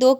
2